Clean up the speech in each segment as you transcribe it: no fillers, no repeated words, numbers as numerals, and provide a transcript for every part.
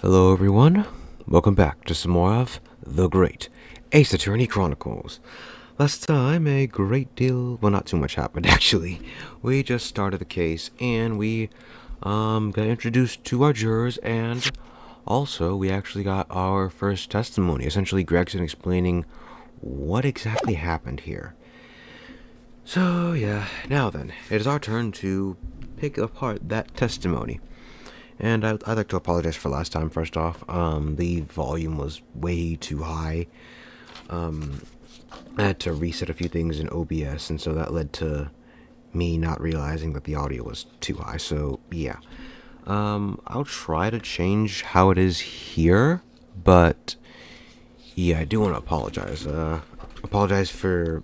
Hello everyone, welcome back to some more of The Great Ace Attorney Chronicles. Last time a great deal, well not too much happened actually. We just started the case and we got introduced to our jurors, and also we actually got our first testimony, essentially Gregson explaining what exactly happened here. So yeah, now then, it is our turn to pick apart that testimony. And I'd like to apologize for last time, first off. The volume was way too high. I had to reset a few things in OBS, and so that led to me not realizing that the audio was too high. So, yeah. I'll try to change how it is here, but yeah, I do want to apologize. Apologize for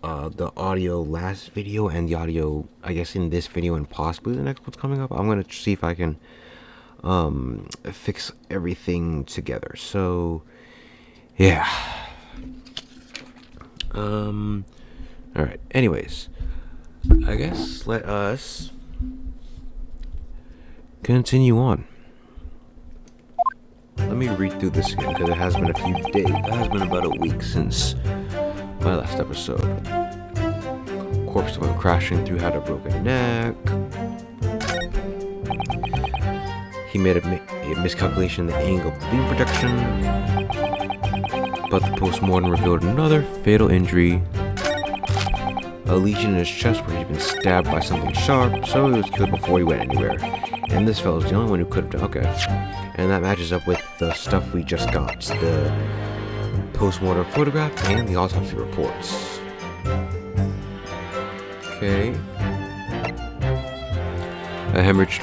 the audio last video and the audio, I guess, in this video and possibly the next one's coming up. I'm going to see if I can fix everything together. So, yeah. Alright, anyways, I guess let us continue on. Let me read through this again, because it has been a few days. It has been about a week since my last episode. Corpse went crashing through, had a broken neck. He made a miscalculation in the angle of beam protection, but the post-mortem revealed another fatal injury. A lesion in his chest where he'd been stabbed by something sharp, so he was killed before he went anywhere. And this fellow's the only one who could have done. Okay. And that matches up with the stuff we just got. The post-mortem photograph and the autopsy reports. Okay. A hemorrhage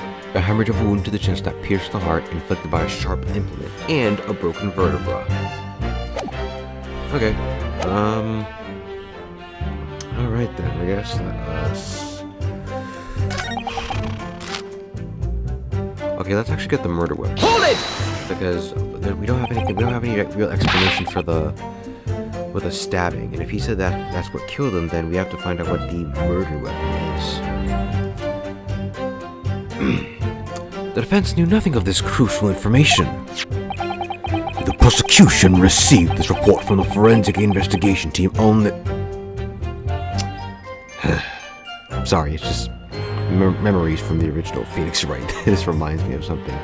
of a wound to the chest that pierced the heart, inflicted by a sharp implement, and a broken vertebra. Okay. Alright then, I guess let us... Okay, let's actually get the murder weapon. Hold it! Because we don't have any real explanation for the stabbing. And if he said that that's what killed him, then we have to find out what the murder weapon is. The defense knew nothing of this crucial information. The prosecution received this report from the forensic investigation team on the... Sorry, it's just memories from the original Phoenix Wright. This reminds me of something.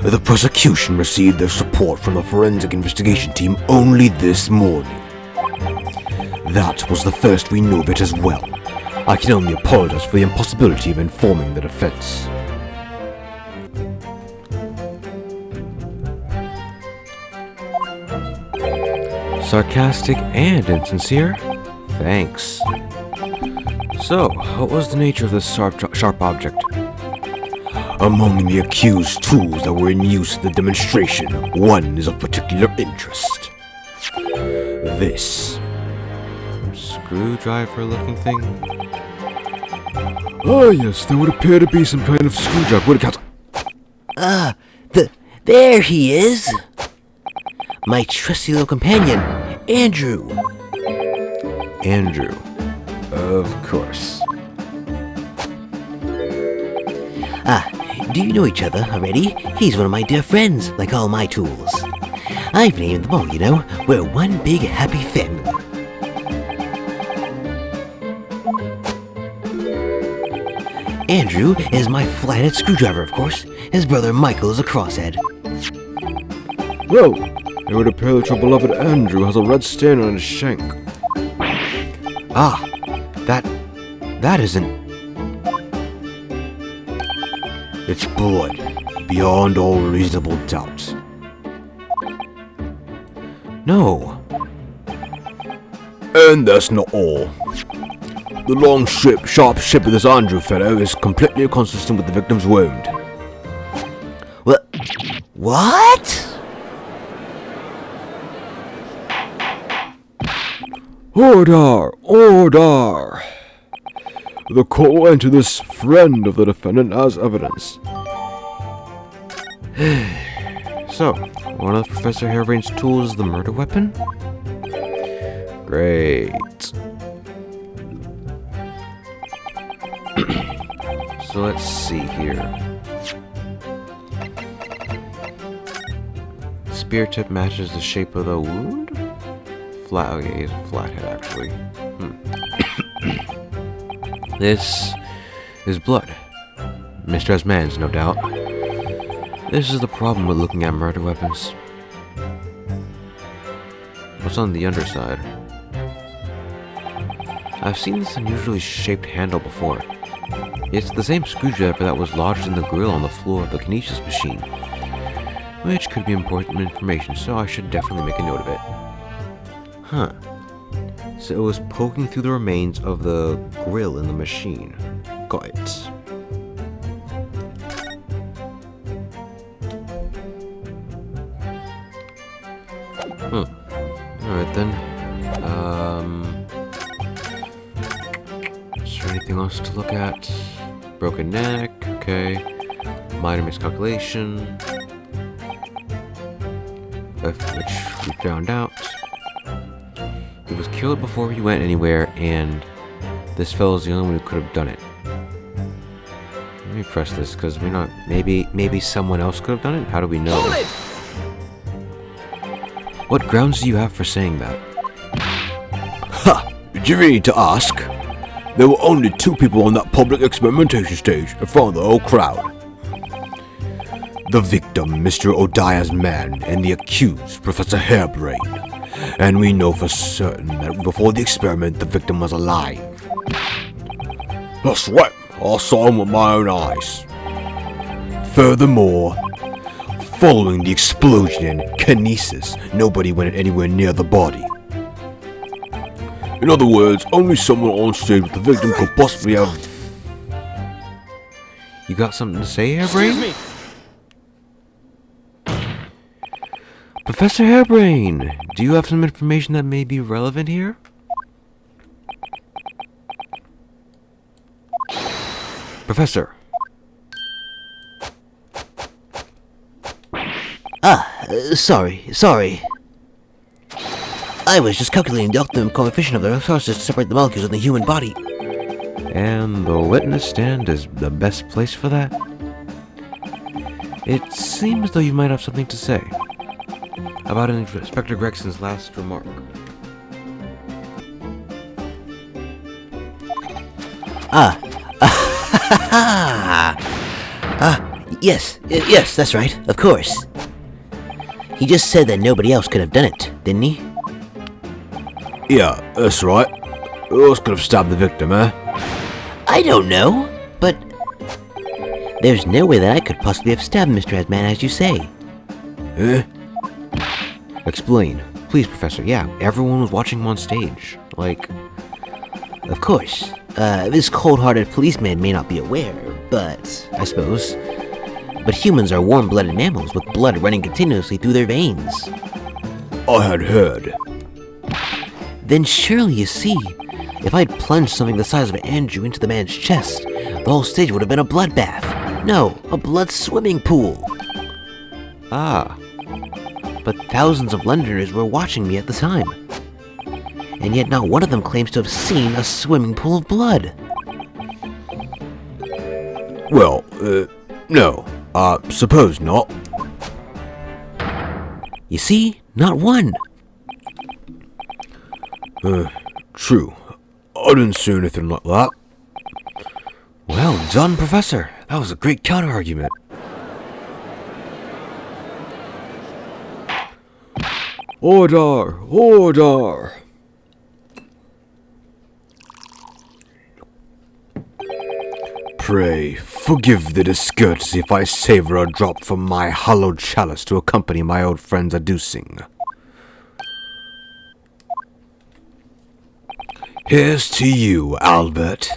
The prosecution received this report from the forensic investigation team only this morning. That was the first we knew of it as well. I can only apologize for the impossibility of informing the defense. Sarcastic and insincere? Thanks. So, what was the nature of this sharp object? Among the accused tools that were in use at the demonstration, one is of particular interest. This screwdriver-looking thing? Ah, yes, there would appear to be some kind of screwdriver. Would it count? There he is! My trusty little companion, Andrew. Andrew. Of course. Do you know each other already? He's one of my dear friends, like all my tools. I've named them all, you know. We're one big happy family. Andrew is my flathead screwdriver, of course. His brother Michael is a crosshead. Well, it would appear that your beloved Andrew has a red stain on his shank. Ah, that isn't... It's blood, beyond all reasonable doubt. No. And that's not all. The long sharp shape of this Andrew fellow is completely consistent with the victim's wound. What? Order! Order! The court will enter this friend of the defendant as evidence. So, one of Professor Harebrain's tools is the murder weapon? Great. So let's see here. spear tip matches the shape of the wound? Flat. Okay, it's a flathead actually. This is blood. Mistress Man's, no doubt. This is the problem with looking at murder weapons. What's on the underside? I've seen this unusually shaped handle before. It's the same screwdriver that was lodged in the grill on the floor of the Kinesis machine. Which could be important information, so I should definitely make a note of it. Huh. So it was poking through the remains of the grill in the machine. Got it. Alright then. Is there anything else to look at? Broken neck, okay. Minor miscalculation. Which we found out. He was killed before he went anywhere, and this fellow's the only one who could have done it. Let me press this, because we're not... Maybe someone else could have done it? How do we know? Hold it! What grounds do you have for saying that? Ha! Did you really need to ask? There were only 2 people on that public experimentation stage in front of the whole crowd. The victim, Mr. Odiah's man, and the accused, Professor Hairbrain. And we know for certain that before the experiment, the victim was alive. That's right, I saw him with my own eyes. Furthermore, following the explosion in Kinesis, nobody went anywhere near the body. In other words, only someone on stage with the victim could possibly have... You got something to say, Hairbrain? Excuse me. Professor Hairbrain, do you have some information that may be relevant here? Professor. Sorry. I was just calculating the optimum coefficient of the resources to separate the molecules in the human body. And the witness stand is the best place for that? It seems as though you might have something to say about Inspector Gregson's last remark. Yes, that's right, of course. He just said that nobody else could have done it, didn't he? Yeah, that's right. Who else could have stabbed the victim, eh? I don't know, but there's no way that I could possibly have stabbed Mr. Asman, as you say. Eh? Explain. Please, Professor. Yeah, everyone was watching him on stage. Like... Of course. This cold-hearted policeman may not be aware, but I suppose. But humans are warm-blooded mammals with blood running continuously through their veins. I had heard. Then surely, you see, if I'd plunged something the size of Andrew into the man's chest, the whole stage would have been a bloodbath. No, a blood swimming pool. Ah. But thousands of Londoners were watching me at the time. And yet not one of them claims to have seen a swimming pool of blood. Well, no. Suppose not. You see? Not one. True. I didn't see anything like that. Well done, Professor. That was a great counter-argument. Order! Order! Pray, forgive the discourtesy if I savor a drop from my hallowed chalice to accompany my old friend's adducing. Here's to you, Albert.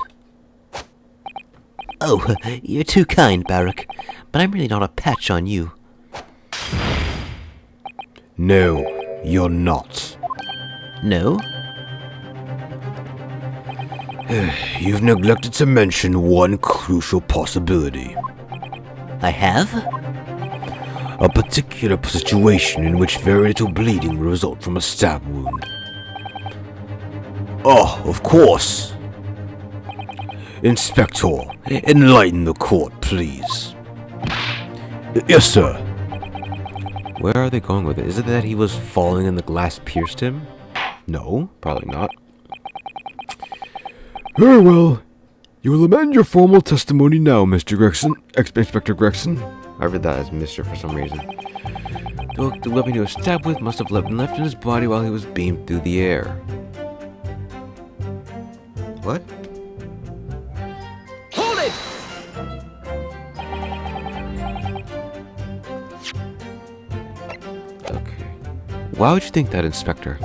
Oh, you're too kind, Barak. But I'm really not a patch on you. No, you're not. No? You've neglected to mention one crucial possibility. I have? A particular situation in which very little bleeding will result from a stab wound. Oh, of course. Inspector, enlighten the court, please. Yes, sir. Where are they going with it? Is it that he was falling and the glass pierced him? No, probably not. Very well. You will amend your formal testimony now, Mr. Gregson. Inspector Gregson. I read that as Mr. for some reason. The weapon he was stabbed with must have been left in his body while he was beamed through the air. What? Hold it! Okay. Why would you think that, Inspector?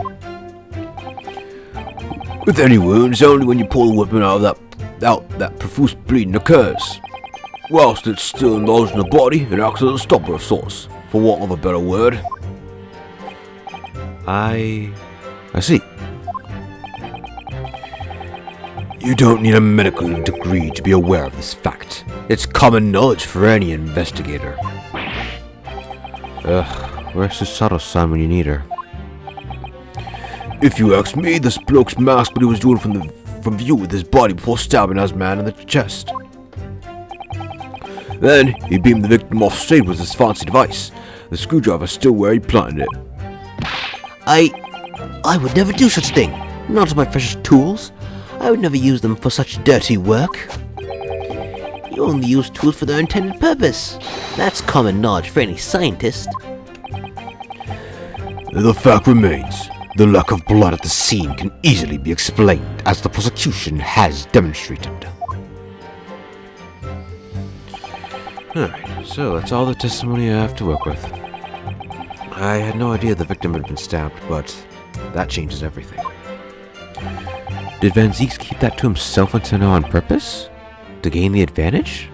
With any wounds, only when you pull the weapon out that profuse bleeding occurs. Whilst it's still lodged in the body, it acts as a stopper of sorts, for want of a better word. I see. You don't need a medical degree to be aware of this fact. It's common knowledge for any investigator. Where's Susato's-san when you need her? If you ask me, this bloke's masked what he was doing from view with his body before stabbing his man in the chest. Then, he beamed the victim off stage with his fancy device. The screwdriver still where he planted it. I would never do such a thing. Not with my precious tools. I would never use them for such dirty work. You only use tools for their intended purpose. That's common knowledge for any scientist. The fact remains, the lack of blood at the scene can easily be explained, as the prosecution has demonstrated. Alright, so that's all the testimony I have to work with. I had no idea the victim had been stabbed, but that changes everything. Did Van Zieks keep that to himself until now on purpose? To gain the advantage?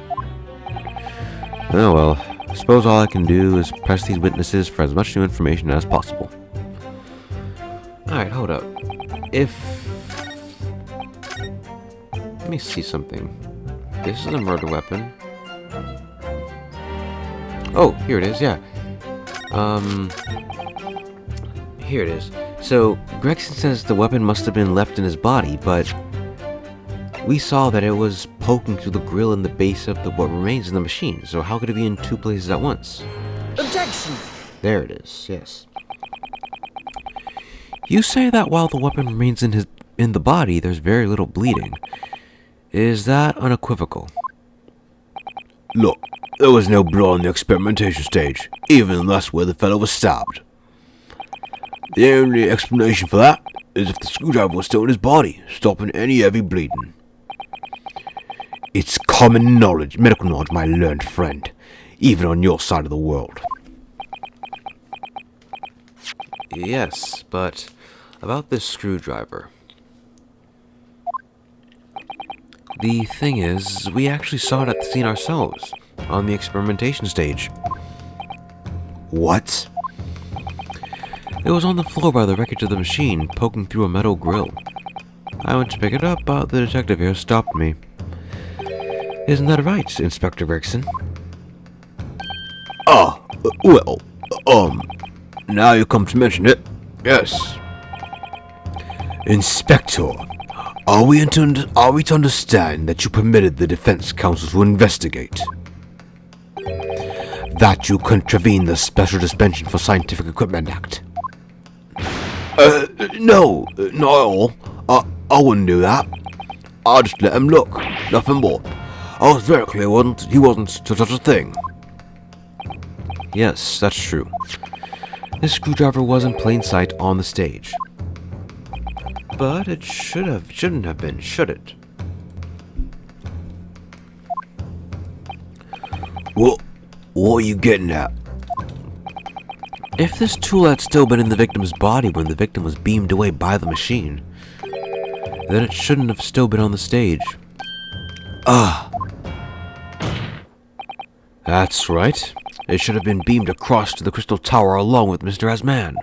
Oh well, I suppose all I can do is press these witnesses for as much new information as possible. Alright, hold up. Let me see something. This is a murder weapon. Oh, here it is, yeah. Here it is. So, Gregson says the weapon must have been left in his body, but we saw that it was poking through the grill in the base of what remains in the machine, so how could it be in two places at once? Objection! There it is, yes. You say that while the weapon remains in the body, there's very little bleeding. Is that unequivocal? Look, there was no blood on the experimentation stage, even less where the fellow was stabbed. The only explanation for that is if the screwdriver was still in his body, stopping any heavy bleeding. It's common knowledge, medical knowledge, my learned friend, even on your side of the world. Yes, but about this screwdriver. The thing is, we actually saw it at the scene ourselves, on the experimentation stage. What? It was on the floor by the wreckage of the machine, poking through a metal grill. I went to pick it up, but the detective here stopped me. Isn't that right, Inspector Gregson? Now you come to mention it, yes. Inspector, are we to understand that you permitted the defense counsel to investigate? That you contravened the Special Suspension for Scientific Equipment Act? No, not at all. I wouldn't do that. I just let him look, nothing more. I was very clear he wasn't such a thing. Yes, that's true. This screwdriver was in plain sight on the stage. But it shouldn't have been, should it? What are you getting at? If this tool had still been in the victim's body when the victim was beamed away by the machine, then it shouldn't have still been on the stage. That's right. It should have been beamed across to the Crystal Tower along with Mr. Asman,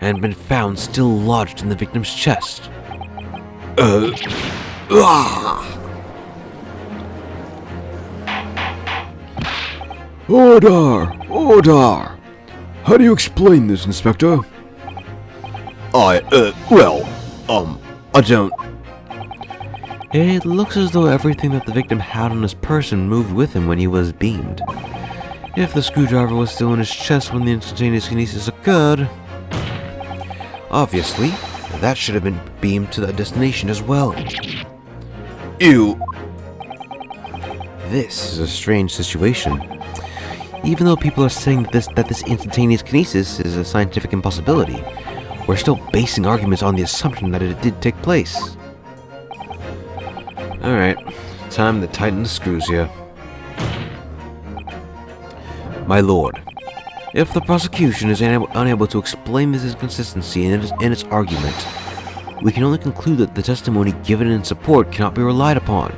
and been found still lodged in the victim's chest. Order! How do you explain this, Inspector? I don't... It looks as though everything that the victim had on his person moved with him when he was beamed. If the screwdriver was still in his chest when the instantaneous kinesis occurred, obviously, that should have been beamed to that destination as well. Ew. This is a strange situation. Even though people are saying that this instantaneous kinesis is a scientific impossibility, we're still basing arguments on the assumption that it did take place. Alright, time to tighten the screws here. My lord, if the prosecution is unable to explain this inconsistency in its argument, we can only conclude that the testimony given in support cannot be relied upon.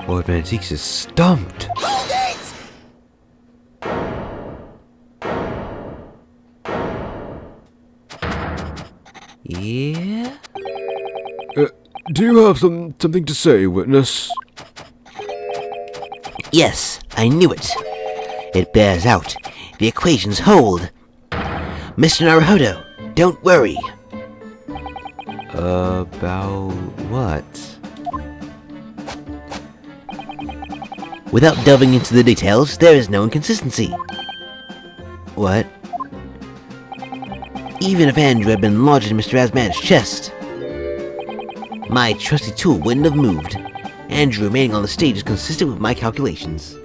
Lord Van Teeks is stumped. Yeah? Do you have something to say, witness? Yes, I knew it. It bears out. The equations hold. Mr. Naruhodo, don't worry. About what? Without delving into the details, there is no inconsistency. What? Even if Andrew had been lodged in Mr. Asman's chest, my trusty tool wouldn't have moved. Andrew remaining on the stage is consistent with my calculations.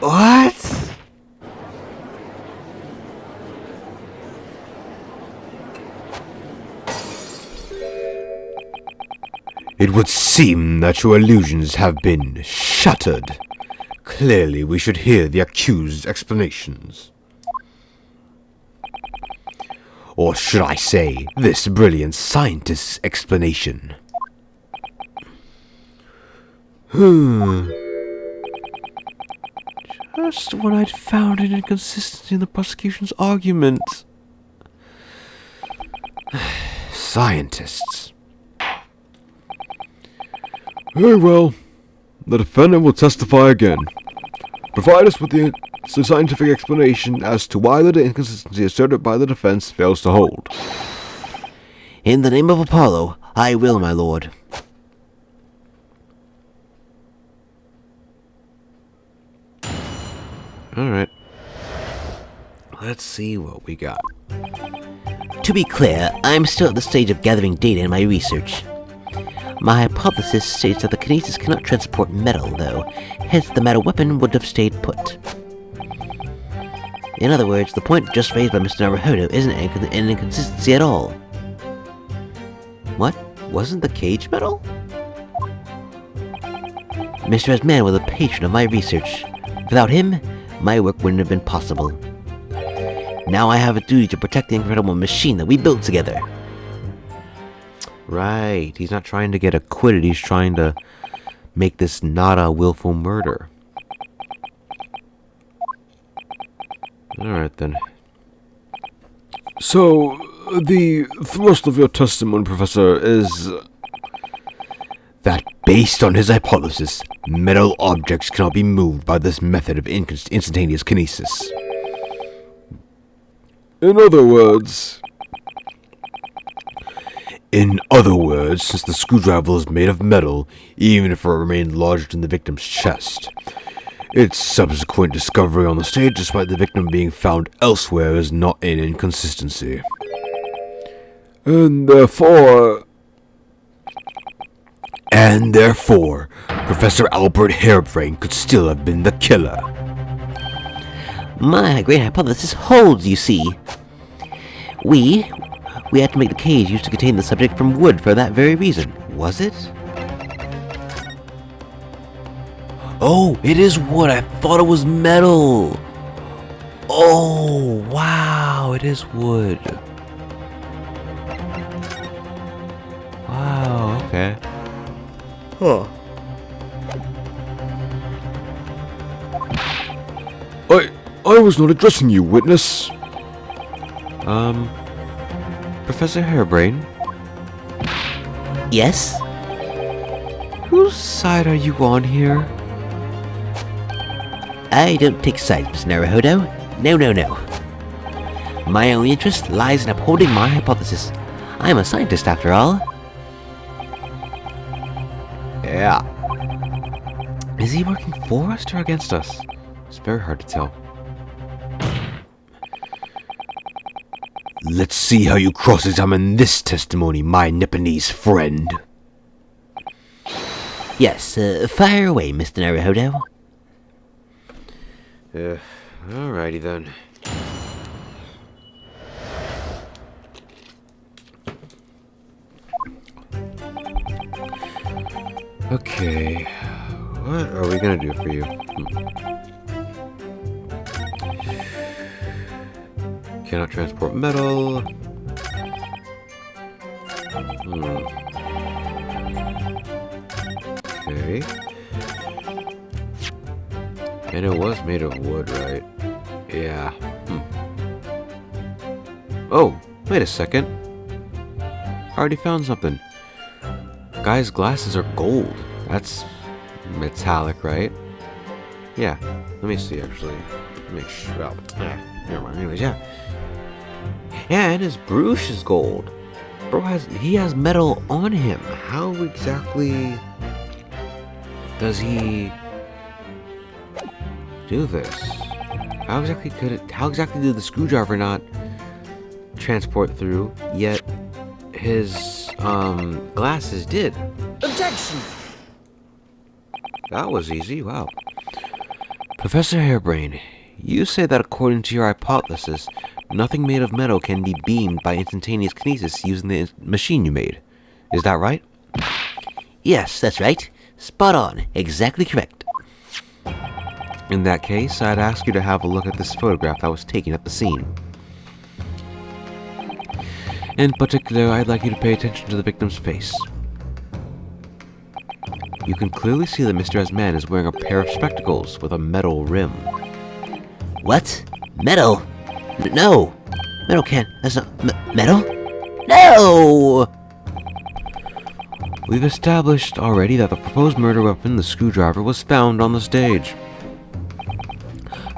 What? It would seem that your illusions have been shattered. Clearly, we should hear the accused's explanations. Or should I say, this brilliant scientist's explanation? Just when I'd found an inconsistency in the prosecution's argument. Scientists. Very well. The defendant will testify again. Provide us with the scientific explanation as to why the inconsistency asserted by the defense fails to hold. In the name of Apollo, I will, my lord. Alright. Let's see what we got. To be clear, I'm still at the stage of gathering data in my research. My hypothesis states that the kinesis cannot transport metal, though, hence the metal weapon would have stayed put. In other words, the point just raised by Mr. Naruhodo isn't an inconsistency at all. What? Wasn't the cage metal? Mr. Asman was a patron of my research. Without him, my work wouldn't have been possible. Now I have a duty to protect the incredible machine that we built together. Right, he's not trying to get acquitted, he's trying to make this not a willful murder. Alright then. So, the thrust of your testimony, Professor, is that based on his hypothesis, metal objects cannot be moved by this method of instantaneous kinesis. In other words, since the screwdriver is made of metal, even if it remained lodged in the victim's chest, its subsequent discovery on the stage, despite the victim being found elsewhere, is not an inconsistency. And therefore, Professor Albert Harebrain could still have been the killer. My great hypothesis holds, you see. We had to make the cage used to contain the subject from wood for that very reason. Was it? Oh, it is wood. I thought it was metal. Oh, wow, it is wood. Wow, okay. Huh. I was not addressing you, witness. Professor Harebrain? Yes? Whose side are you on here? I don't take sides, Mr. Naruhodo. No. My only interest lies in upholding my hypothesis. I'm a scientist, after all. Yeah. Is he working for us or against us? It's very hard to tell. Let's see how you cross-examine this testimony, my Nipponese friend. Yes, fire away, Mr. Naruhodo. Alrighty then. Okay, what are we gonna do for you? Cannot transport metal. Okay. And it was made of wood, right? Yeah. Oh, wait a second. I already found something. Guy's glasses are gold. That's metallic, right? Yeah. Let me see, actually. Make sure. Well, never mind. Anyways, yeah. Yeah, and his brooch is gold. Bro he has metal on him. How exactly does he do this? How exactly did the screwdriver not transport through, yet his glasses did? Objection! That was easy, wow. Professor Hairbrain, you say that according to your hypothesis, nothing made of metal can be beamed by instantaneous kinesis using the machine you made. Is that right? Yes, that's right. Spot on. Exactly correct. In that case, I'd ask you to have a look at this photograph that was taken at the scene. In particular, I'd like you to pay attention to the victim's face. You can clearly see that Mr. Asman is wearing a pair of spectacles with a metal rim. What? Metal? No! Metal can't. That's not. Metal? No! We've established already that the proposed murder weapon, the screwdriver, was found on the stage.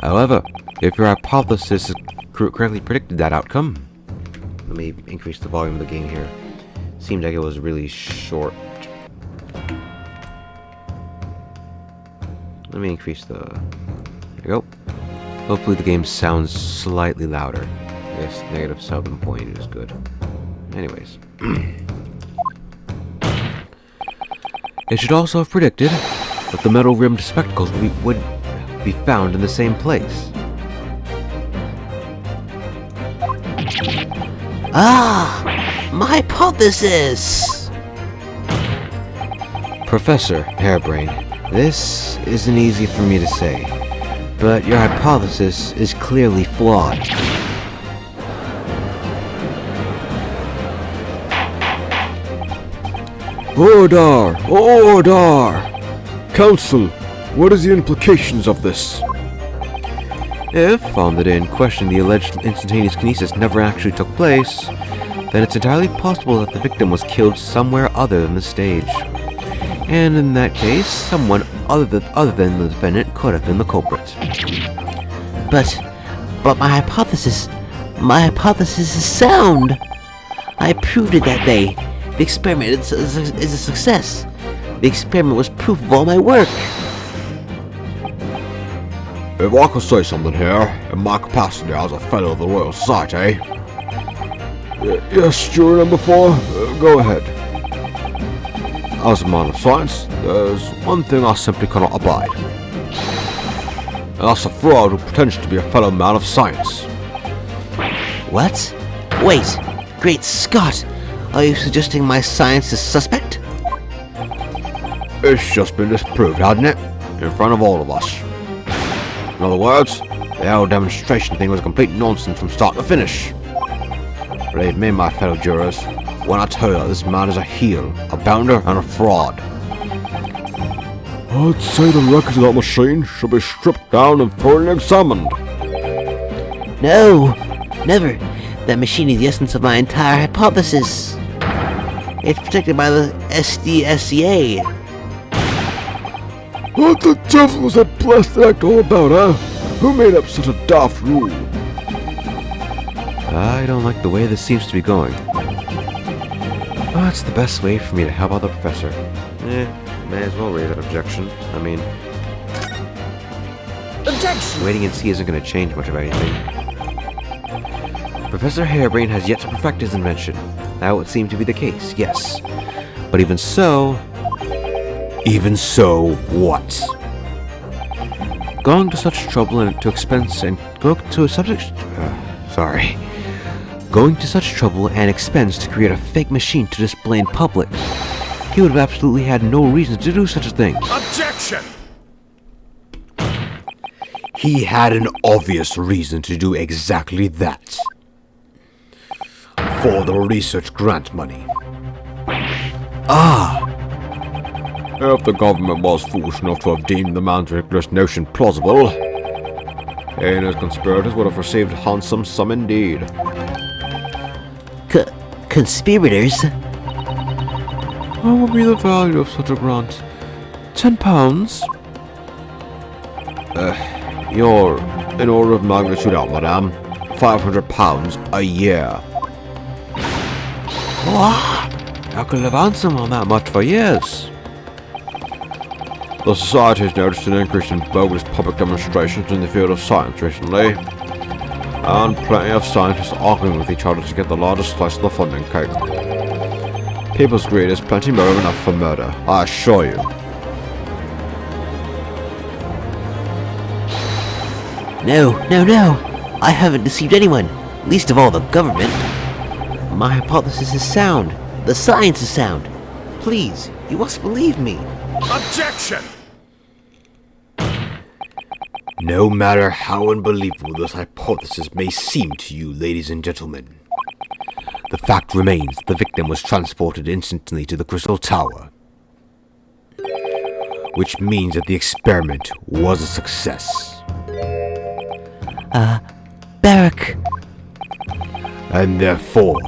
However, if your hypothesis correctly predicted that outcome... Let me increase the volume of the game here. Seemed like it was really short. Let me increase the... There you go. Hopefully the game sounds slightly louder. Yes, -7 point is good. Anyways. It should also have predicted that the metal-rimmed spectacles would be found in the same place. Ah! My hypothesis! Professor Hairbrain, this isn't easy for me to say, but your hypothesis is clearly flawed. Order! Order! Counsel, what is the implications of this? If, on the day in question, the alleged instantaneous kinesis never actually took place, then it's entirely possible that the victim was killed somewhere other than the stage. And in that case, someone other than the defendant could have been the culprit. But my hypothesis is sound. I proved it that day. The experiment is a success. The experiment was proof of all my work. If I could say something here, in my capacity as a fellow of the Royal Society. Yes, jury number 4, go ahead. As a man of science, there's one thing I simply cannot abide. And that's a fraud who pretends to be a fellow man of science. What? Wait, great Scott! Are you suggesting my science is suspect? It's just been disproved, hasn't it? In front of all of us. In other words, the whole demonstration thing was complete nonsense from start to finish. Believe me, my fellow jurors, when I tell you that this man is a heel, a bounder, and a fraud. I'd say the records of that machine should be stripped down and thoroughly examined. No, never. That machine is the essence of my entire hypothesis. It's protected by the SDSCA. What the devil was that blasted act all about, huh? Who made up such a daft rule? I don't like the way this seems to be going. What's the best way for me to help out the professor? may as well raise that objection. I mean, Objection! waiting and see isn't going to change much of anything. Professor Harebrain has yet to perfect his invention. That would seem to be the case, yes. But even so... Even so, what? Going to such trouble and to expense and going to such trouble and expense to create a fake machine to display in public. He would have absolutely had no reason to do such a thing. Objection! He had an obvious reason to do exactly that. For the research grant money. If the government was foolish enough to have deemed the man's ridiculous notion plausible, he and his conspirators would have received a handsome sum indeed. Conspirators? What would be the value of such a grant? £10? You're in order of magnitude out, madame. £500 a year. What? I could live handsome on that much for years. The Society has noticed an increase in bogus public demonstrations in the field of science recently, and plenty of scientists arguing with each other to get the largest slice of the funding cake. People's greed is plenty more than enough for murder, I assure you. No. I haven't deceived anyone, least of all the government. My hypothesis is sound. The science is sound. Please, you must believe me. Objection! No matter how unbelievable this hypothesis may seem to you, ladies and gentlemen, the fact remains the victim was transported instantly to the Crystal Tower, which means that the experiment was a success. Barrack. And therefore,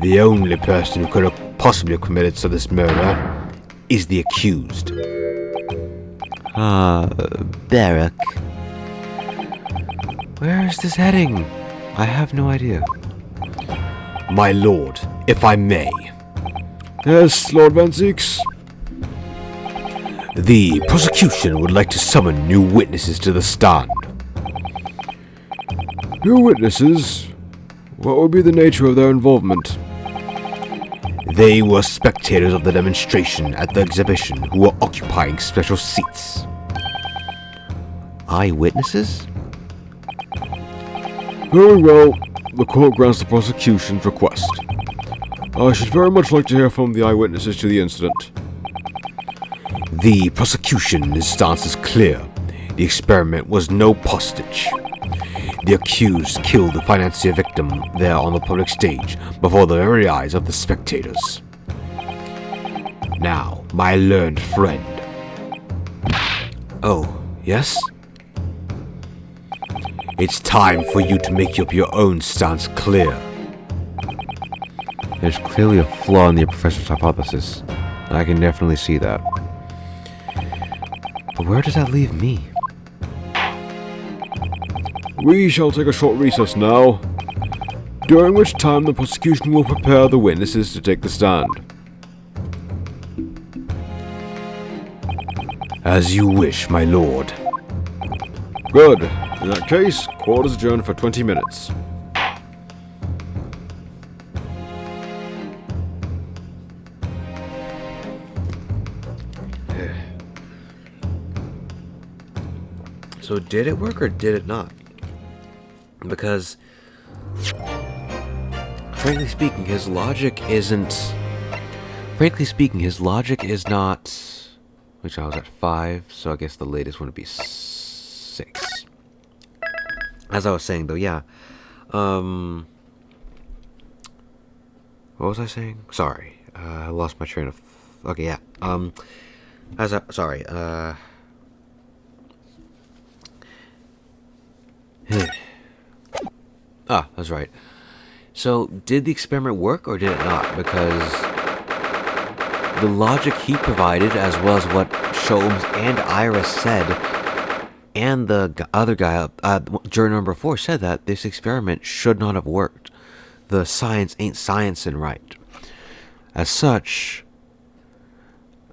the only person who could have possibly committed this murder is the accused. Barrack. Where is this heading? I have no idea. My lord, if I may. Yes, Lord Van Zeeks. The prosecution would like to summon new witnesses to the stand. New witnesses? What would be the nature of their involvement? They were spectators of the demonstration at the exhibition who were occupying special seats. Eyewitnesses? Very well. The court grants the prosecution's request. I should very much like to hear from the eyewitnesses to the incident. The prosecution's stance is clear. The experiment was no postage. The accused killed the financier victim there on the public stage before the very eyes of the spectators. Now, my learned friend. Oh, yes? It's time for you to make up your own stance clear. There's clearly a flaw in the professor's hypothesis. I can definitely see that. But where does that leave me? We shall take a short recess now, during which time the prosecution will prepare the witnesses to take the stand. As you wish, my lord. Good. In that case, court is adjourned for 20 minutes. So did it work or did it not? Because, frankly speaking, his logic is not... Which I was at 5, so I guess the latest would be 6. As I was saying, though, yeah. What was I saying? Sorry, I lost my train of... Okay, yeah. Sorry, that's right. So, did the experiment work or did it not? Because the logic he provided, as well as what Sholmes and Iris said, and the other guy, juror number 4, said that this experiment should not have worked. The science ain't sciencing right. As such,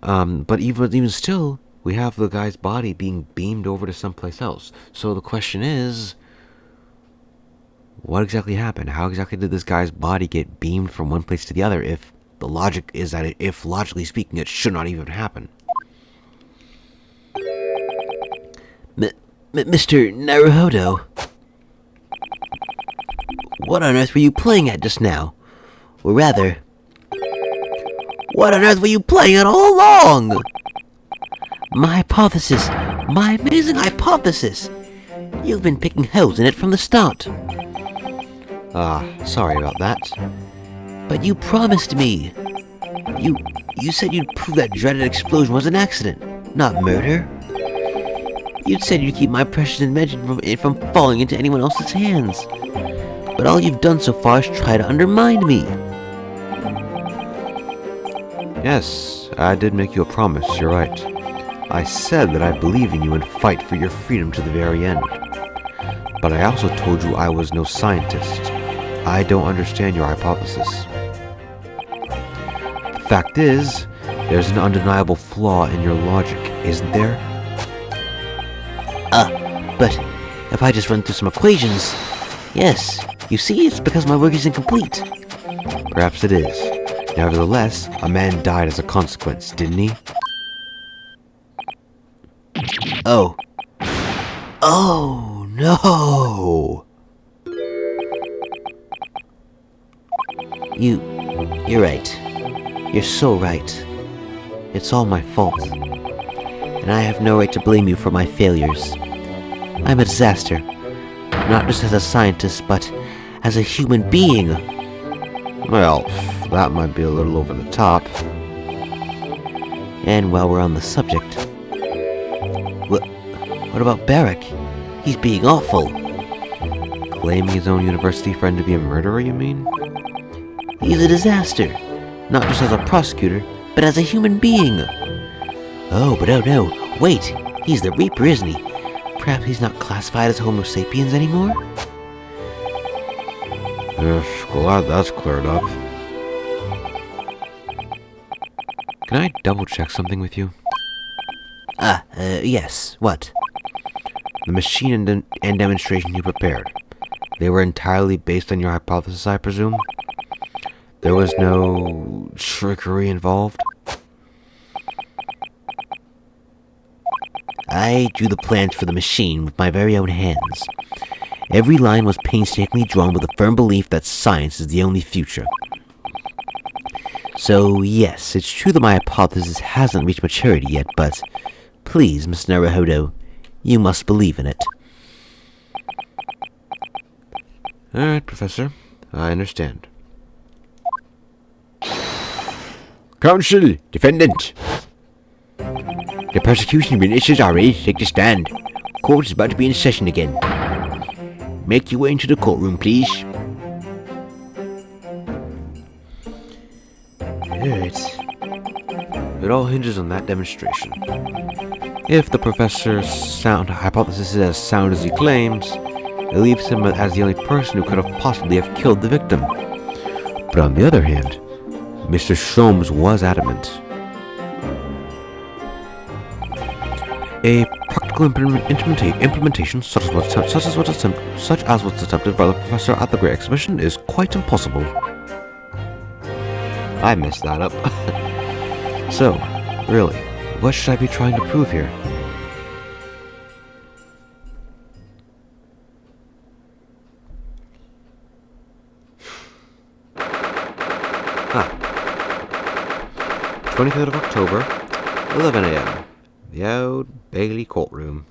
But even still, we have the guy's body being beamed over to someplace else. So the question is, what exactly happened? How exactly did this guy's body get beamed from one place to the other if the logic is that if logically speaking, it should not even happen? Mr. Naruhodo, what on earth were you playing at just now? Or rather, what on earth were you playing at all along? My hypothesis, my amazing hypothesis. You've been picking holes in it from the start. Sorry about that. But you promised me. You said you'd prove that dreaded explosion was an accident, not murder. You'd said you'd keep my precious invention from falling into anyone else's hands. But all you've done so far is try to undermine me. Yes, I did make you a promise, you're right. I said that I believe in you and fight for your freedom to the very end. But I also told you I was no scientist. I don't understand your hypothesis. The fact is, there's an undeniable flaw in your logic, isn't there? But if I just run through some equations, yes, you see, it's because my work is incomplete. Perhaps it is. Nevertheless, a man died as a consequence, didn't he? Oh. Oh, no. You're right. You're so right. It's all my fault. And I have no right to blame you for my failures. I'm a disaster. Not just as a scientist, but as a human being. Well, that might be a little over the top. And while we're on the subject, what about Barrick? He's being awful. Claiming his own university friend to be a murderer, you mean? He's a disaster. Not just as a prosecutor, but as a human being. Oh no, wait, he's the Reaper, isn't he? Perhaps he's not classified as Homo sapiens anymore? Yes, glad that's cleared up. Can I double check something with you? Yes, what? The machine and demonstration you prepared, they were entirely based on your hypothesis, I presume? There was no trickery involved? I drew the plans for the machine with my very own hands. Every line was painstakingly drawn with a firm belief that science is the only future. So, yes, it's true that my hypothesis hasn't reached maturity yet, but please, Miss Naruhodo, you must believe in it. Alright, Professor. I understand. Counsel, defendant. The prosecution witnesses are ready to take the stand. Court is about to be in session again. Make your way into the courtroom, please. Alright. It all hinges on that demonstration. If the professor's sound hypothesis is as sound as he claims, it leaves him as the only person who could have possibly have killed the victim. But on the other hand, Mr. Sholmes was adamant. A practical implementation such as what's attempted by the professor at the Great Exhibition is quite impossible. I messed that up. So, really, what should I be trying to prove here? Ah. 23rd of October, 11 a.m. The Old Bailey courtroom.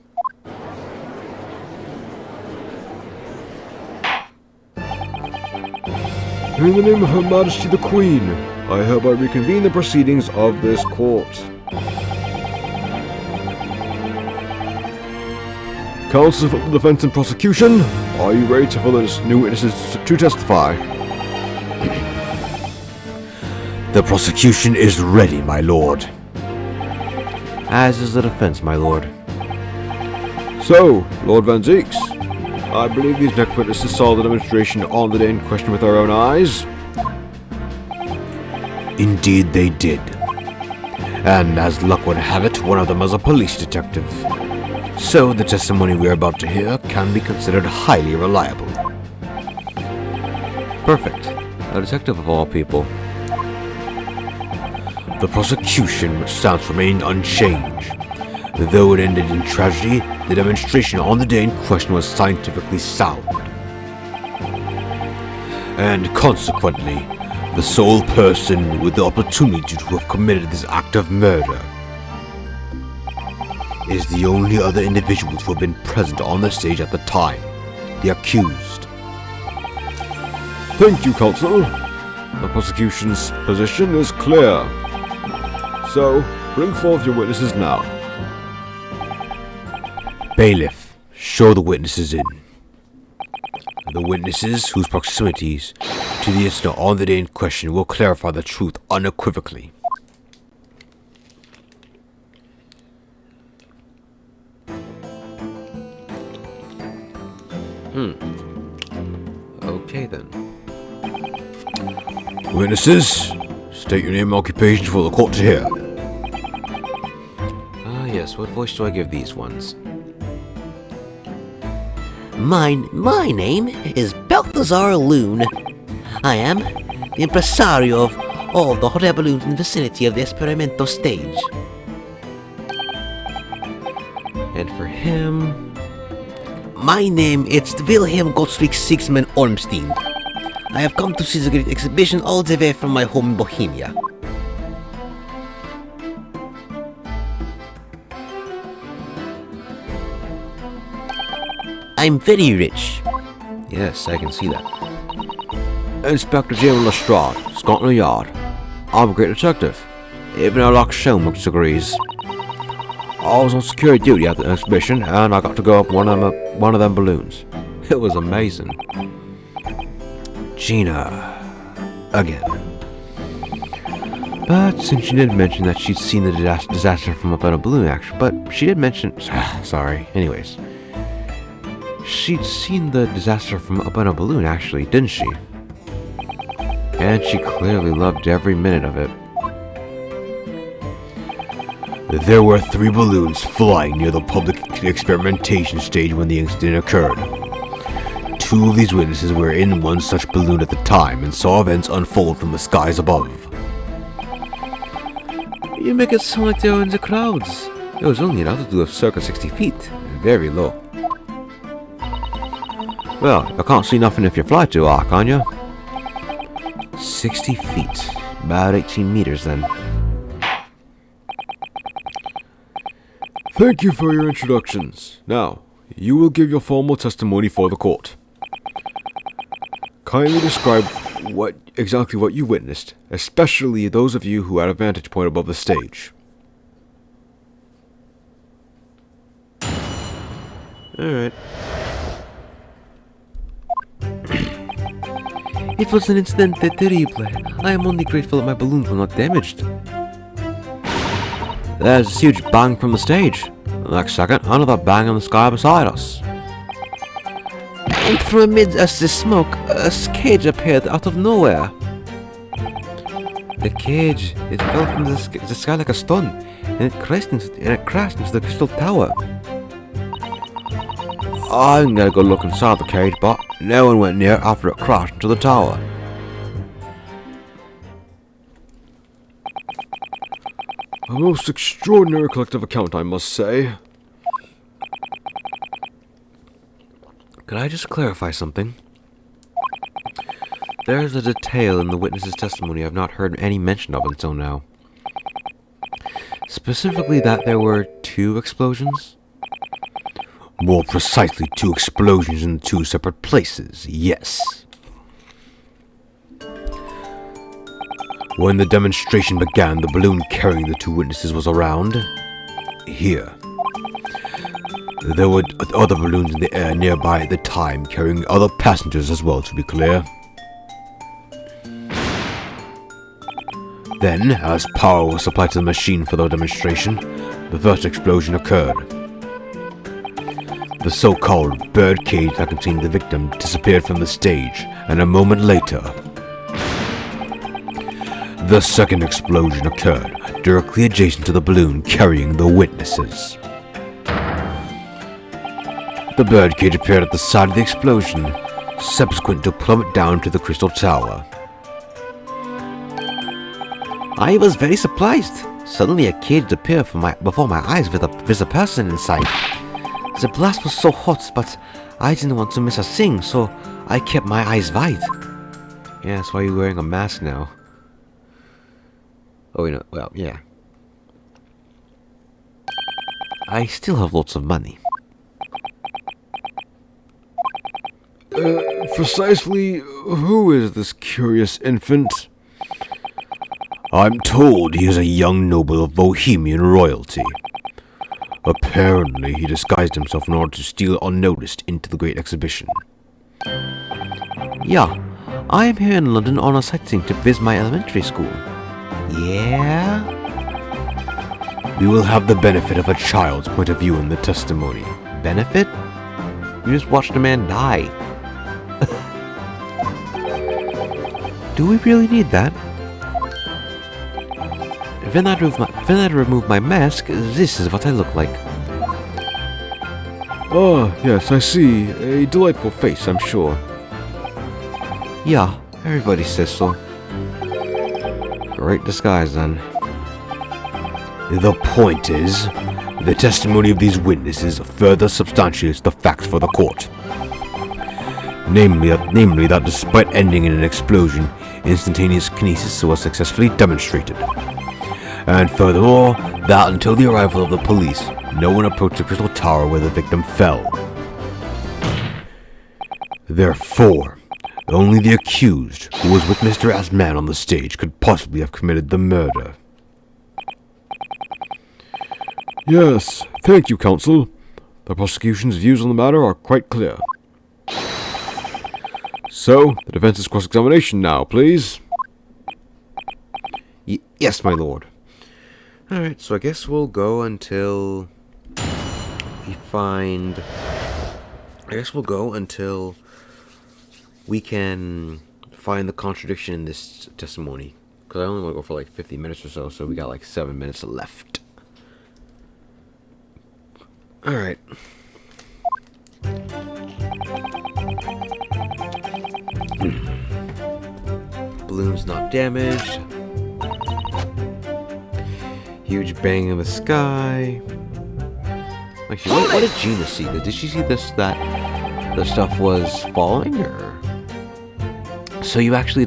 In the name of Her Majesty the Queen, I hereby reconvene the proceedings of this court. Counsel for the defense and prosecution, are you ready for the new witnesses to testify? The prosecution is ready, my lord. As is the defense, my lord. So, Lord Van Zeeks, I believe these next witnesses saw the demonstration on the day in question with their own eyes. Indeed they did. And as luck would have it, one of them was a police detective. So the testimony we are about to hear can be considered highly reliable. Perfect. A detective of all people. The prosecution stance remained unchanged. Though it ended in tragedy, the demonstration on the day in question was scientifically sound. And consequently, the sole person with the opportunity to have committed this act of murder is the only other individuals who have been present on the stage at the time, the accused. Thank you, counsel. The prosecution's position is clear. So, bring forth your witnesses now. Bailiff, show the witnesses in. The witnesses whose proximities to the incident on the day in question will clarify the truth unequivocally. Okay then. Witnesses, state your name and occupation for the court to hear. Ah yes, what voice do I give these ones? My name is Balthazar Loon. I am the impresario of all the hot air balloons in the vicinity of the Esperimento stage. And for him... My name is Wilhelm Gottfried Sigismund Ormstein. I have come to see the great exhibition all the way from my home in Bohemia. I'm very rich. Yes, I can see that. Inspector General Lestrade, Scotland Yard. I'm a great detective, even though like Sherlock agrees. I was on security duty at the exhibition, and I got to go up one of them balloons. It was amazing. Gina, again. But since she did mention that she'd seen the disaster from up on a balloon, actually, but she did mention... sorry, anyways. She'd seen the disaster from up on a balloon, actually, didn't she? And she clearly loved every minute of it. There were 3 balloons flying near the public experimentation stage when the incident occurred. 2 of these witnesses were in one such balloon at the time and saw events unfold from the skies above. You make it sound like they were in the clouds. It was only an altitude of circa 60 feet, very low. Well, I can't see nothing if you fly too high, can you? 60 feet, about 18 meters then. Thank you for your introductions. Now, you will give your formal testimony for the court. Kindly describe exactly what you witnessed, especially those of you who had a vantage point above the stage. Alright. It was an incidente terrible. I am only grateful that my balloons were not damaged. There's a huge bang from the stage. The next second, another bang in the sky beside us. And from amid us the smoke, a cage appeared out of nowhere. The cage, it fell from the sky like a stone, and it crashed into the crystal tower. I'm gonna go look inside the cage, but no one went near after it crashed into the tower. A most extraordinary collective account, I must say. Could I just clarify something? There's a detail in the witness's testimony I've not heard any mention of until now. Specifically that there were 2 explosions? More precisely, 2 explosions in 2 separate places, yes. When the demonstration began, the balloon carrying the 2 witnesses was around here. There were other balloons in the air nearby at the time, carrying other passengers as well, to be clear. Then, as power was supplied to the machine for the demonstration, the first explosion occurred. The so-called bird cage that contained the victim disappeared from the stage, and a moment later, the second explosion occurred, directly adjacent to the balloon carrying the witnesses. The birdcage appeared at the side of the explosion, subsequent to plummet down to the crystal tower. I was very surprised. Suddenly a cage appeared before my eyes with a person inside. The blast was so hot, but I didn't want to miss a thing, so I kept my eyes wide. Yeah, that's why you're wearing a mask now. Oh, well, yeah. I still have lots of money. Precisely who is this curious infant? I'm told he is a young noble of Bohemian royalty. Apparently, he disguised himself in order to steal unnoticed into the Great Exhibition. Yeah, I am here in London on a sightseeing to visit my elementary school. Yeah? We will have the benefit of a child's point of view in the testimony. Benefit? You just watched a man die. Do we really need that? When I remove my mask, this is what I look like. Ah, yes, I see. A delightful face, I'm sure. Yeah, everybody says so. Great disguise, then. The point is, the testimony of these witnesses further substantiates the facts for the court. Namely that despite ending in an explosion, instantaneous kinesis was successfully demonstrated. And furthermore, that until the arrival of the police, no one approached the crystal tower where the victim fell. Therefore, only the accused, who was with Mr. Asman on the stage, could possibly have committed the murder. Yes, thank you, counsel. The prosecution's views on the matter are quite clear. So, the defense's cross-examination now, please. Yes, my lord. Alright, so I guess we'll go until we find... we can find the contradiction in this testimony. Because I only want to go for like 50 minutes or so, so we got like 7 minutes left. Alright. Balloon's not damaged. Huge bang in the sky. Actually, what did Gina see? Did she see that the stuff was falling, or? So you actually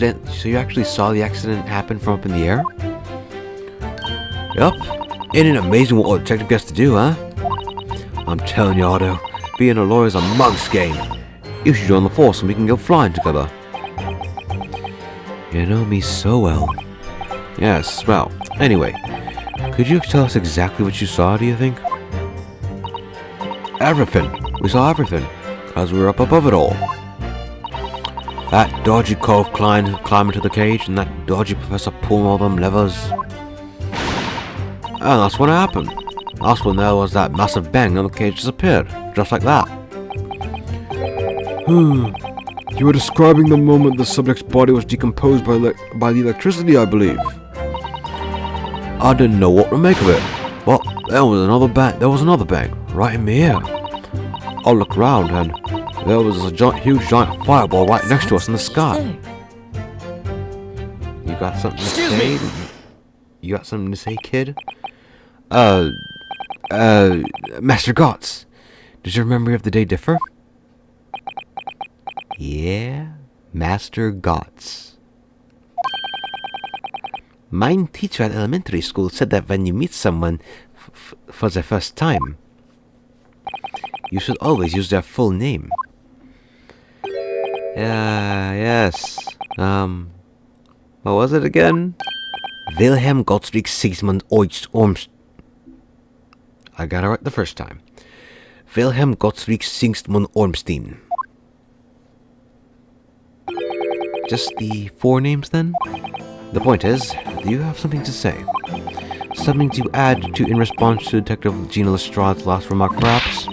saw the accident happen from up in the air? Yup. Ain't it amazing what a detective gets to do, huh? I'm telling you, Otto, being a lawyer's a mug's game. You should join the force and we can go flying together. You know me so well. Yes, well, anyway. Could you tell us exactly what you saw, do you think? Everything. We saw everything. Because we were up above it all. That dodgy cove climbing to the cage and that dodgy professor pulling all them levers. And that's when it happened. That's when there was that massive bang and the cage disappeared. Just like that. You were describing the moment the subject's body was decomposed by the electricity, I believe. I didn't know what to make of it. But there was another bang, right in my ear. I looked around and there was a huge giant fireball right next to us in the sky. You got something to say? You got something to say, kid? Master Gotts, does your memory of the day differ? Yeah, Master Gotts. My teacher at elementary school said that when you meet someone for the first time, you should always use their full name. Yes. What was it again? Wilhelm Gottfried Sigismund Ormst. I got it right the first time. Wilhelm Gottfried Sigismund Ormstein. Just the 4 names then? The point is, do you have something to say? Something to add to in response to Detective Gina Lestrade's last remark, perhaps?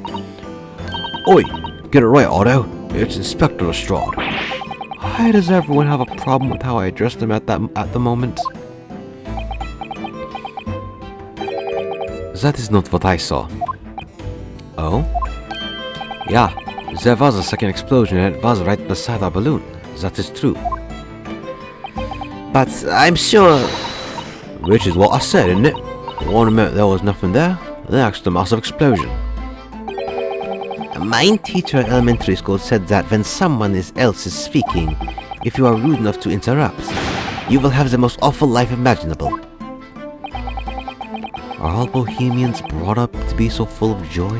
Oi, get it right, Otto. It's Inspector Lestrade. Why does everyone have a problem with how I addressed him at the moment? That is not what I saw. Oh? Yeah, there was a second explosion and it was right beside our balloon. That is true. But I'm sure... Which is what I said, isn't it? One minute there was nothing there, the next a massive explosion. My teacher at elementary school said that when someone else is speaking, if you are rude enough to interrupt, you will have the most awful life imaginable. Are all Bohemians brought up to be so full of joy?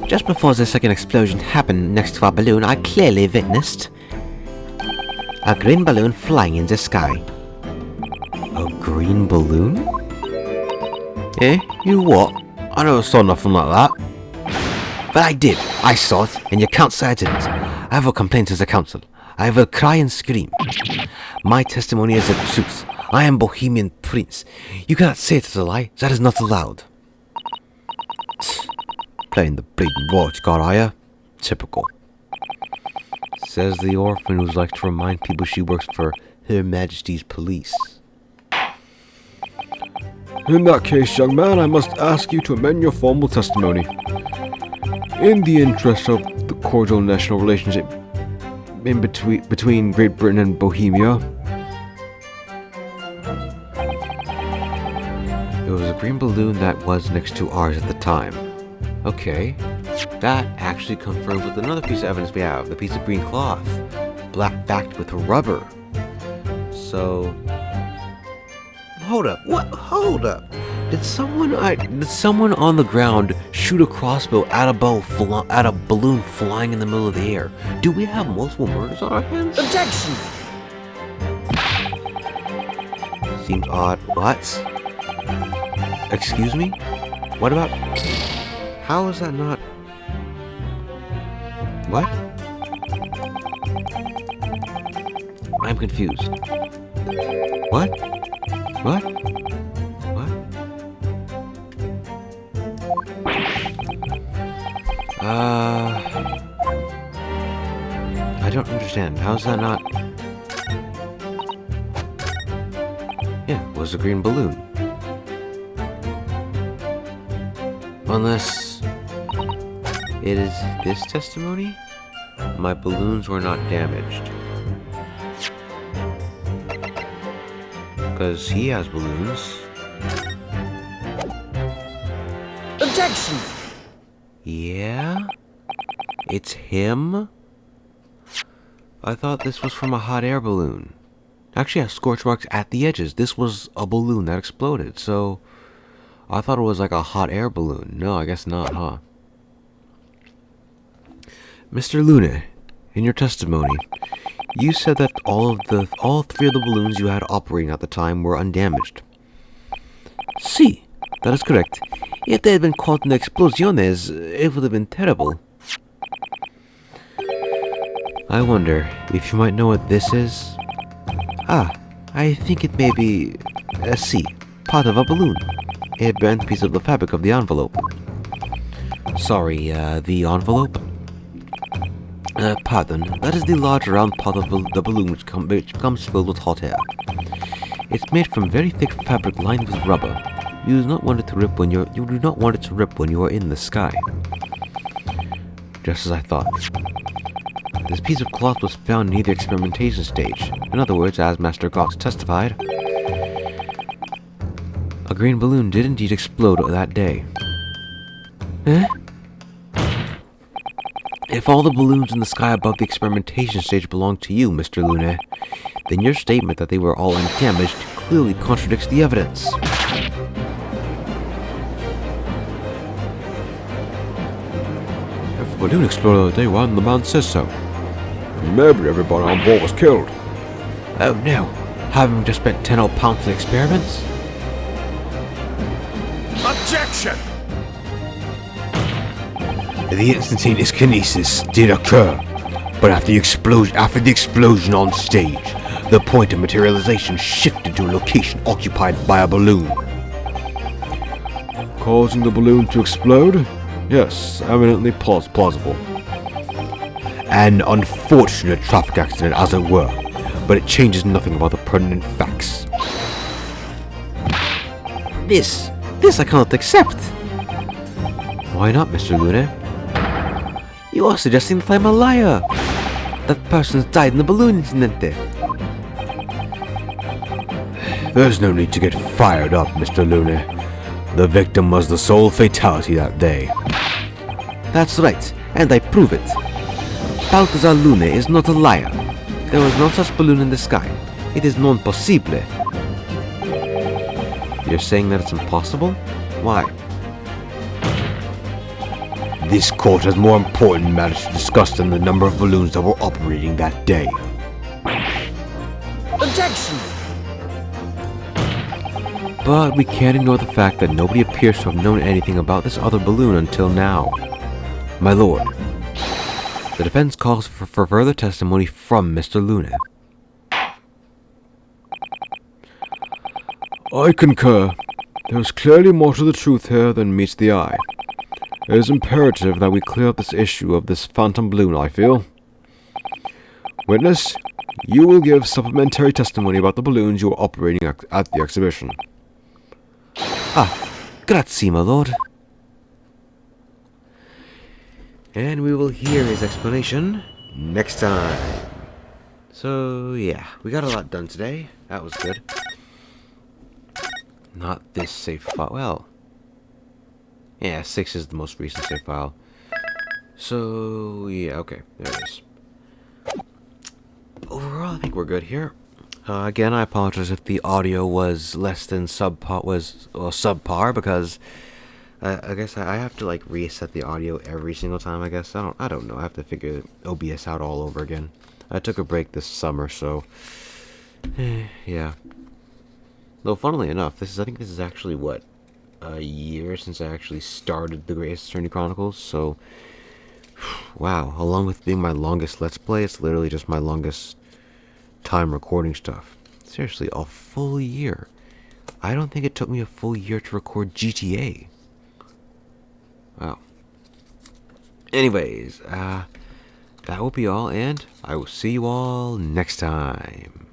Just before the second explosion happened next to our balloon, I clearly witnessed a green balloon flying in the sky. A green balloon? Eh? You what? I never saw nothing like that. But I did. I saw it, and you can't say I didn't. I will complain to the council. I will cry and scream. My testimony is the truth. I am Bohemian Prince. You cannot say it is a lie. That is not allowed. Playing the bleeding watch, got I ya? Typical. Says the orphan who's like to remind people she works for Her Majesty's police. In that case, young man, I must ask you to amend your formal testimony. In the interest of the cordial national relationship between Great Britain and Bohemia. It was a green balloon that was next to ours at the time. Okay, that actually confirms with another piece of evidence we have, the piece of green cloth, black backed with rubber. So, hold up, what? Hold up! Did someone on the ground shoot a crossbow at a balloon flying in the middle of the air? Do we have multiple murders on our hands? Objection! Seems odd. What? Excuse me? What about... How is that not... What? I'm confused. What? What? What? I don't understand. How's that not... Yeah, it was a green balloon. Unless... it is this testimony? My balloons were not damaged. Because he has balloons. Objection! Yeah? It's him? I thought this was from a hot air balloon. Actually, it has scorch marks at the edges. This was a balloon that exploded, so... I thought it was like a hot air balloon. No, I guess not, huh? Mr. Luna, in your testimony, you said that all three of the balloons you had operating at the time were undamaged. Si, that is correct. If they had been caught in the explosiones, it would have been terrible. I wonder if you might know what this is? Ah, I think it may be... si, part of a balloon. A bent piece of the fabric of the envelope. Sorry, the envelope? Pardon, that is the large round part of the balloon which comes filled with hot air. It's made from very thick fabric lined with rubber. You do not want it to rip when you are in the sky. Just as I thought. This piece of cloth was found near the experimentation stage. In other words, as Master Gox testified, a green balloon did indeed explode that day. Eh? If all the balloons in the sky above the experimentation stage belong to you, Mr. Luna, then your statement that they were all undamaged clearly contradicts the evidence. If the balloon exploded the day one, the man says so. Maybe everybody on board was killed. Oh no, haven't we just spent 10 odd pounds in experiments? Objection! The instantaneous kinesis did occur, but after the explosion on stage, the point of materialization shifted to a location occupied by a balloon. Causing the balloon to explode? Yes, eminently plausible. An unfortunate traffic accident, as it were, but it changes nothing about the pertinent facts. This I cannot accept. Why not, Mr. Lune? You are suggesting that I'm a liar. That person's died in the balloon incident there. There's no need to get fired up, Mr. Lune. The victim was the sole fatality that day. That's right, and I prove it. Balthazar Lune is not a liar. There was no such balloon in the sky. It is non possible. You're saying that it's impossible? Why? This court has more important matters to discuss than the number of balloons that were operating that day. Objection! But we can't ignore the fact that nobody appears to have known anything about this other balloon until now. My lord, the defense calls for further testimony from Mr. Lune. I concur. There is clearly more to the truth here than meets the eye. It is imperative that we clear up this issue of this phantom balloon, I feel. Witness, you will give supplementary testimony about the balloons you were operating at the exhibition. Grazie, my lord. And we will hear his explanation next time. So, yeah, we got a lot done today. That was good. Not this save file. Well, yeah, 6 is the most recent save file. So, yeah, okay, there it is. Overall, I think we're good here. Again, I apologize if the audio was less than subpar, because I guess I have to like reset the audio every single time. I guess I don't know. I have to figure OBS out all over again. I took a break this summer, so yeah. Though, funnily enough, I think this is actually what, a year since I actually started the Great Ace Attorney Chronicles. So, wow. Along with being my longest Let's Play, it's literally just my longest time recording stuff. Seriously, a full year. I don't think it took me a full year to record GTA. Wow. Anyways, that will be all, and I will see you all next time.